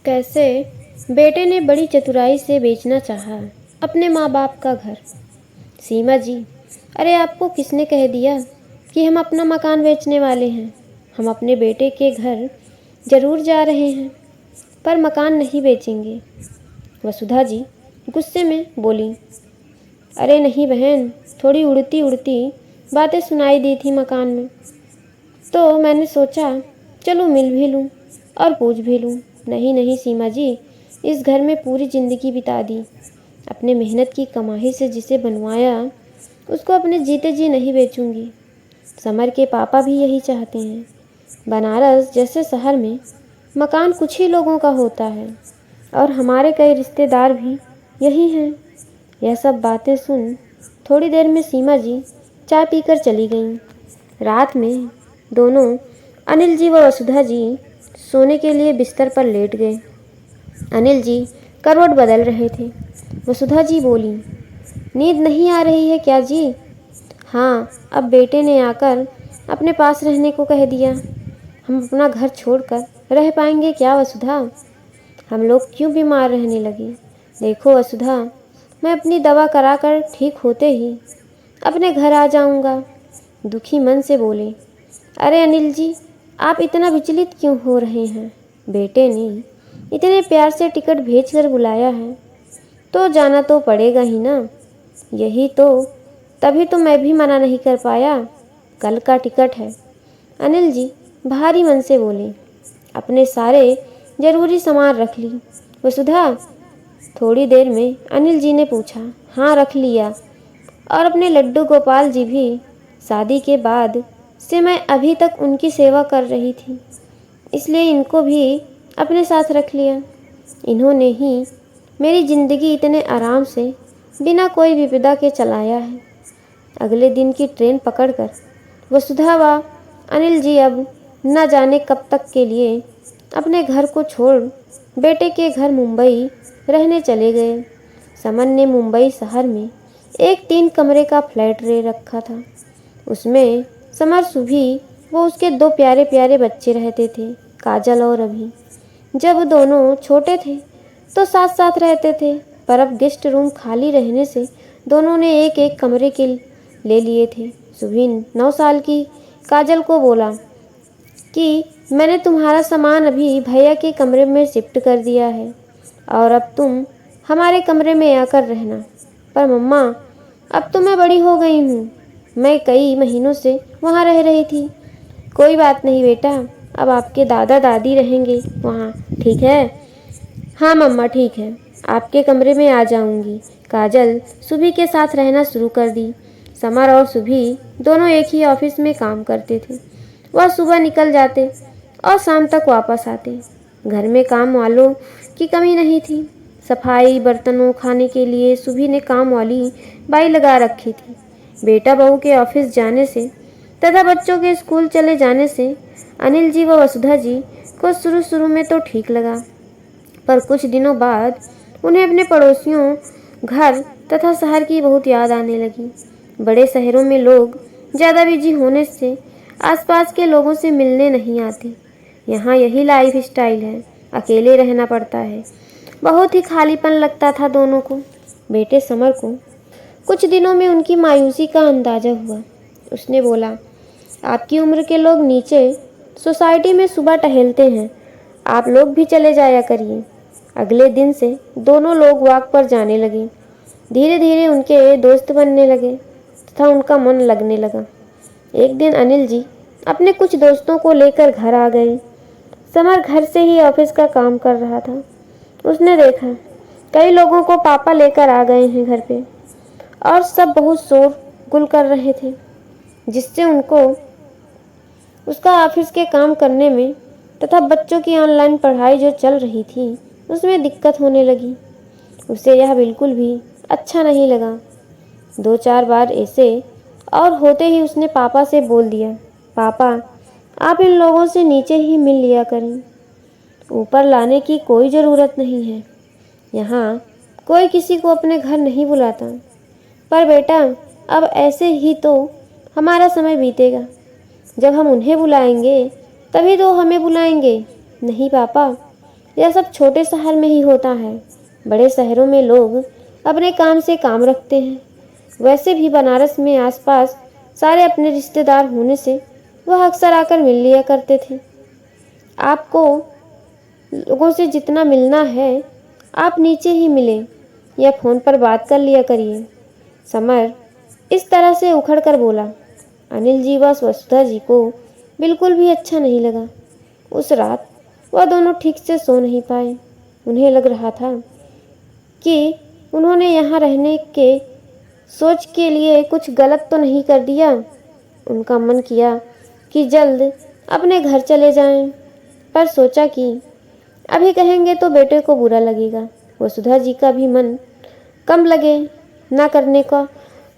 कैसे बेटे ने बड़ी चतुराई से बेचना चाहा अपने माँ बाप का घर। सीमा जी, अरे आपको किसने कह दिया कि हम अपना मकान बेचने वाले हैं। हम अपने बेटे के घर जरूर जा रहे हैं, पर मकान नहीं बेचेंगे। वसुधा जी गुस्से में बोली। अरे नहीं बहन, थोड़ी उड़ती उड़ती बातें सुनाई दी थी मकान में, तो मैंने सोचा चलो मिल भी लूँ और पूछ भी लूँ। नहीं नहीं सीमा जी, इस घर में पूरी ज़िंदगी बिता दी, अपने मेहनत की कमाई से जिसे बनवाया उसको अपने जीते जी नहीं बेचूंगी। समर के पापा भी यही चाहते हैं। बनारस जैसे शहर में मकान कुछ ही लोगों का होता है और हमारे कई रिश्तेदार भी यही हैं। यह सब बातें सुन थोड़ी देर में सीमा जी चाय पीकर चली गईं। रात में दोनों अनिल जी व वसुधा जी सोने के लिए बिस्तर पर लेट गए। अनिल जी करवट बदल रहे थे। वसुधा जी बोली, नींद नहीं आ रही है क्या जी? हाँ, अब बेटे ने आकर अपने पास रहने को कह दिया। हम अपना घर छोड़कर रह पाएंगे क्या वसुधा? हम लोग क्यों बीमार रहने लगे? देखो वसुधा, मैं अपनी दवा कराकर ठीक होते ही अपने घर आ जाऊंगा। दुखी मन से बोले। अरे अनिल जी, आप इतना विचलित क्यों हो रहे हैं? बेटे ने इतने प्यार से टिकट भेजकर बुलाया है तो जाना तो पड़ेगा ही ना। यही तो, तभी तो मैं भी मना नहीं कर पाया। कल का टिकट है। अनिल जी भारी मन से बोले। अपने सारे जरूरी सामान रख ली वसुधा? थोड़ी देर में अनिल जी ने पूछा। हाँ रख लिया, और अपने लड्डू गोपाल जी भी। शादी के बाद से मैं अभी तक उनकी सेवा कर रही थी, इसलिए इनको भी अपने साथ रख लिया। इन्होंने ही मेरी ज़िंदगी इतने आराम से बिना कोई विपदा के चलाया है। अगले दिन की ट्रेन पकड़कर वसुधा व अनिल जी अब न जाने कब तक के लिए अपने घर को छोड़ बेटे के घर मुंबई रहने चले गए। समन ने मुंबई शहर में एक 3 कमरे का फ्लैट ले रखा था। उसमें समर, सुभी वो उसके 2 प्यारे प्यारे बच्चे रहते थे, काजल और अभी। जब दोनों छोटे थे तो साथ साथ रहते थे, पर अब गेस्ट रूम खाली रहने से दोनों ने एक एक कमरे के ले लिए थे। सुभी 9 साल की काजल को बोला कि मैंने तुम्हारा सामान अभी भैया के कमरे में शिफ्ट कर दिया है और अब तुम हमारे कमरे में आकर रहना। पर मम्मा, अब तो मैं बड़ी हो गई हूँ, मैं कई महीनों से वहाँ रह रही थी। कोई बात नहीं बेटा, अब आपके दादा दादी रहेंगे वहाँ, ठीक है? हाँ मम्मा ठीक है, आपके कमरे में आ जाऊंगी। काजल सुभी के साथ रहना शुरू कर दी। समर और सुभी दोनों एक ही ऑफिस में काम करते थे। वह सुबह निकल जाते और शाम तक वापस आते। घर में काम वालों की कमी नहीं थी। सफाई, बर्तनों, खाने के लिए सुभी ने काम वाली बाई लगा रखी थी। बेटा बहू के ऑफिस जाने से तथा बच्चों के स्कूल चले जाने से अनिल जी व वसुधा जी को शुरू शुरू में तो ठीक लगा, पर कुछ दिनों बाद उन्हें अपने पड़ोसियों, घर तथा शहर की बहुत याद आने लगी। बड़े शहरों में लोग ज़्यादा बिजी होने से आसपास के लोगों से मिलने नहीं आते। यहाँ यही लाइफ स्टाइल है, अकेले रहना पड़ता है। बहुत ही खालीपन लगता था दोनों को। बेटे समर को कुछ दिनों में उनकी मायूसी का अंदाज़ा हुआ। उसने बोला, आपकी उम्र के लोग नीचे सोसाइटी में सुबह टहलते हैं, आप लोग भी चले जाया करिए। अगले दिन से दोनों लोग वॉक पर जाने लगे। धीरे धीरे उनके दोस्त बनने लगे तथा उनका मन लगने लगा। एक दिन अनिल जी अपने कुछ दोस्तों को लेकर घर आ गए। समर घर से ही ऑफिस का काम कर रहा था। उसने देखा कई लोगों को पापा लेकर आ गए हैं घर पे, और सब बहुत शोर गुल कर रहे थे, जिससे उनको उसका ऑफिस के काम करने में तथा बच्चों की ऑनलाइन पढ़ाई जो चल रही थी उसमें दिक्कत होने लगी। उसे यह बिल्कुल भी अच्छा नहीं लगा। 2-4 बार ऐसे और होते ही उसने पापा से बोल दिया, पापा आप इन लोगों से नीचे ही मिल लिया करें, ऊपर लाने की कोई ज़रूरत नहीं है। यहाँ कोई किसी को अपने घर नहीं बुलाता। पर बेटा, अब ऐसे ही तो हमारा समय बीतेगा। जब हम उन्हें बुलाएंगे तभी तो हमें बुलाएंगे। नहीं पापा, यह सब छोटे शहर में ही होता है। बड़े शहरों में लोग अपने काम से काम रखते हैं। वैसे भी बनारस में आसपास सारे अपने रिश्तेदार होने से वह अक्सर आकर मिल लिया करते थे। आपको लोगों से जितना मिलना है आप नीचे ही मिलें या फ़ोन पर बात कर लिया करिए। समर इस तरह से उखड़ कर बोला। अनिल जी व वसुधा जी को बिल्कुल भी अच्छा नहीं लगा। उस रात वह दोनों ठीक से सो नहीं पाए। उन्हें लग रहा था कि उन्होंने यहाँ रहने के सोच के लिए कुछ गलत तो नहीं कर दिया। उनका मन किया कि जल्द अपने घर चले जाएं, पर सोचा कि अभी कहेंगे तो बेटे को बुरा लगेगा। वसुधा जी का भी मन कम लगे, ना करने का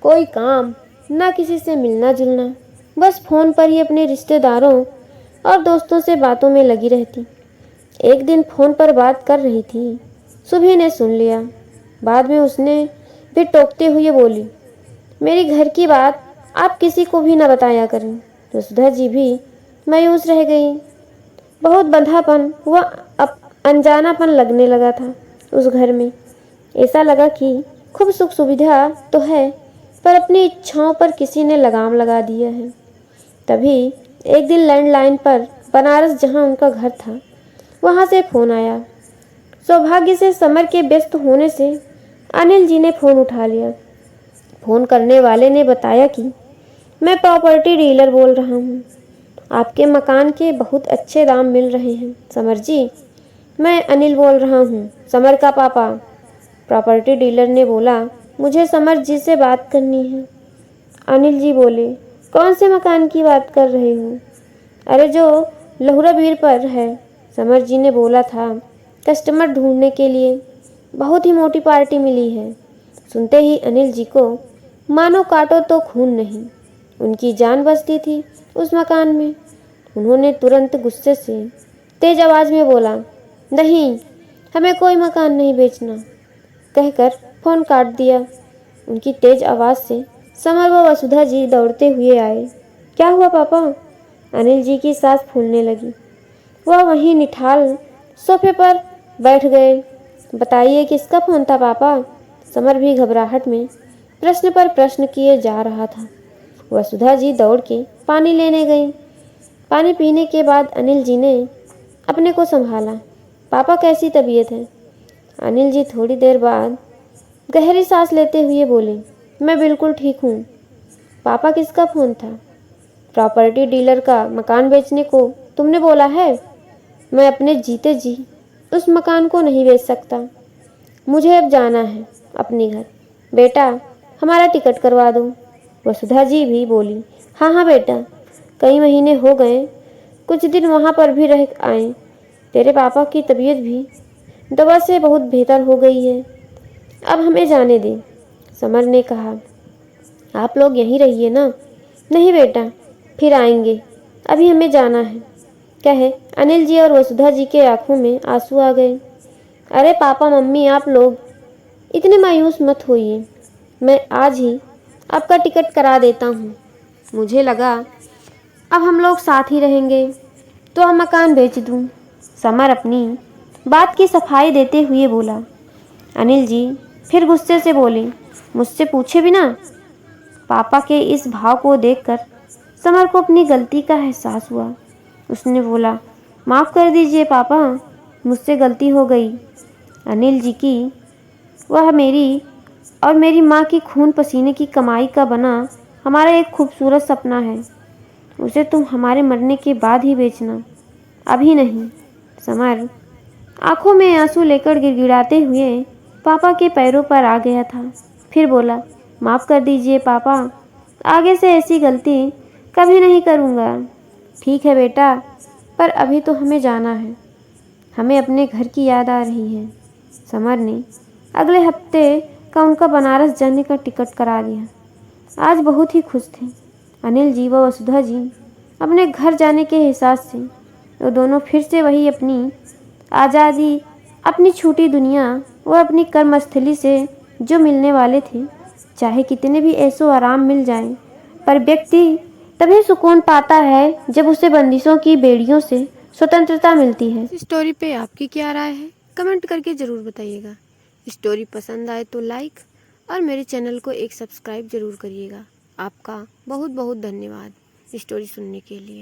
कोई काम, ना किसी से मिलना जुलना, बस फ़ोन पर ही अपने रिश्तेदारों और दोस्तों से बातों में लगी रहती। एक दिन फ़ोन पर बात कर रही थी, सुभी ने सुन लिया। बाद में उसने भी टोकते हुए बोली, मेरी घर की बात आप किसी को भी न बताया करें। वसुधा जी भी मायूस रह गई। बहुत बंधापन व अनजानापन लगने लगा था उस घर में। ऐसा लगा कि खूब सुख सुविधा तो है, पर अपनी इच्छाओं पर किसी ने लगाम लगा दिया है। तभी एक दिन लैंडलाइन पर बनारस जहां उनका घर था वहां से फ़ोन आया। सौभाग्य से समर के व्यस्त होने से अनिल जी ने फ़ोन उठा लिया। फ़ोन करने वाले ने बताया कि मैं प्रॉपर्टी डीलर बोल रहा हूँ। आपके मकान के बहुत अच्छे दाम मिल रहे हैं समर जी। मैं अनिल बोल रहा हूँ, समर का पापा। प्रॉपर्टी डीलर ने बोला, मुझे समर जी से बात करनी है। अनिल जी बोले, कौन से मकान की बात कर रहे हो? अरे जो लहुरा बीर पर है। समर जी ने बोला था, कस्टमर ढूंढने के लिए बहुत ही मोटी पार्टी मिली है। सुनते ही अनिल जी को मानो काटो तो खून नहीं, उनकी जान बसती थी उस मकान में। उन्होंने तुरंत गुस्से से तेज आवाज़ में बोला, नहीं, हमें कोई मकान नहीं बेचना, कहकर फ़ोन काट दिया। उनकी तेज आवाज़ से समर व वसुधा जी दौड़ते हुए आए। क्या हुआ पापा? अनिल जी की सांस फूलने लगी। वह वहीं निठाल सोफे पर बैठ गए। बताइए किसका फ़ोन था पापा? समर भी घबराहट में प्रश्न पर प्रश्न किए जा रहा था। वसुधा जी दौड़ के पानी लेने गई। पानी पीने के बाद अनिल जी ने अपने को संभाला। पापा कैसी तबीयत है? अनिल जी थोड़ी देर बाद गहरी सांस लेते हुए बोले, मैं बिल्कुल ठीक हूँ। पापा किसका फ़ोन था? प्रॉपर्टी डीलर का। मकान बेचने को तुमने बोला है? मैं अपने जीते जी उस मकान को नहीं बेच सकता। मुझे अब जाना है अपने घर। बेटा हमारा टिकट करवा दो। वसुधा जी भी बोली, हाँ हाँ बेटा, कई महीने हो गए, कुछ दिन वहाँ पर भी रह आए। तेरे पापा की तबीयत भी दवा से बहुत बेहतर हो गई है। अब हमें जाने दे। समर ने कहा, आप लोग यहीं रहिए ना। नहीं बेटा, फिर आएंगे, अभी हमें जाना है, कहे अनिल जी और वसुधा जी के आंखों में आंसू आ गए। अरे पापा मम्मी, आप लोग इतने मायूस मत होइए। मैं आज ही आपका टिकट करा देता हूँ। मुझे लगा अब हम लोग साथ ही रहेंगे तो हम मकान बेच दूँ। समर अपनी बात की सफाई देते हुए बोला। अनिल जी फिर गुस्से से बोले, मुझसे पूछे बिना? पापा के इस भाव को देखकर समर को अपनी गलती का एहसास हुआ। उसने बोला, माफ़ कर दीजिए पापा, मुझसे गलती हो गई। अनिल जी की वह मेरी और मेरी माँ की खून पसीने की कमाई का बना हमारा एक खूबसूरत सपना है। उसे तुम हमारे मरने के बाद ही बेचना, अभी नहीं। समर आंखों में आंसू लेकर गिड़गिड़ाते हुए पापा के पैरों पर आ गया था। फिर बोला, माफ़ कर दीजिए पापा, आगे से ऐसी गलती कभी नहीं करूँगा। ठीक है बेटा, पर अभी तो हमें जाना है, हमें अपने घर की याद आ रही है। समर ने अगले हफ्ते का उनका बनारस जाने का टिकट करा लिया। आज बहुत ही खुश थे अनिल जी व वसुधा जी। अपने घर जाने के एहसास से वो दोनों फिर से वही अपनी आज़ादी, अपनी छोटी दुनिया व अपनी कर्मस्थली से जो मिलने वाले थे। चाहे कितने भी ऐसो आराम मिल जाए, पर व्यक्ति तभी सुकून पाता है जब उसे बंदिशों की बेड़ियों से स्वतंत्रता मिलती है। इस स्टोरी पे आपकी क्या राय है, कमेंट करके ज़रूर बताइएगा। स्टोरी पसंद आए तो लाइक और मेरे चैनल को एक सब्सक्राइब ज़रूर करिएगा। आपका बहुत बहुत धन्यवाद स्टोरी सुनने के लिए।